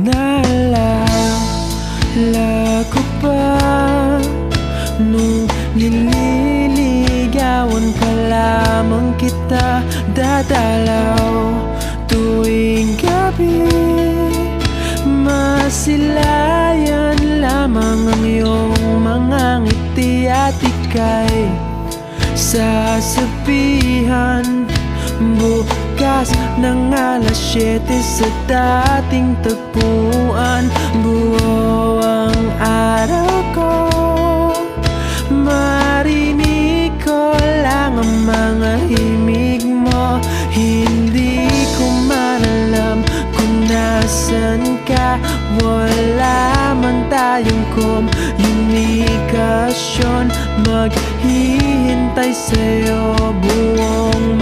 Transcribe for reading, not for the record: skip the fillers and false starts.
Naalala ko pa nung nililigawan pa lamang kita, dadalaw tuwing gabi. Masilayan lamang ang iyong mga ngiti at ika'y sasabihan bukas ng alas 7 sa dating tagpuan. Buo ang araw ko, marinig ko lang ang mga himig mo. Hindi ko man alam kung nasan ka, wala man tayong komunikasyon. Maghihintay sa'yo buong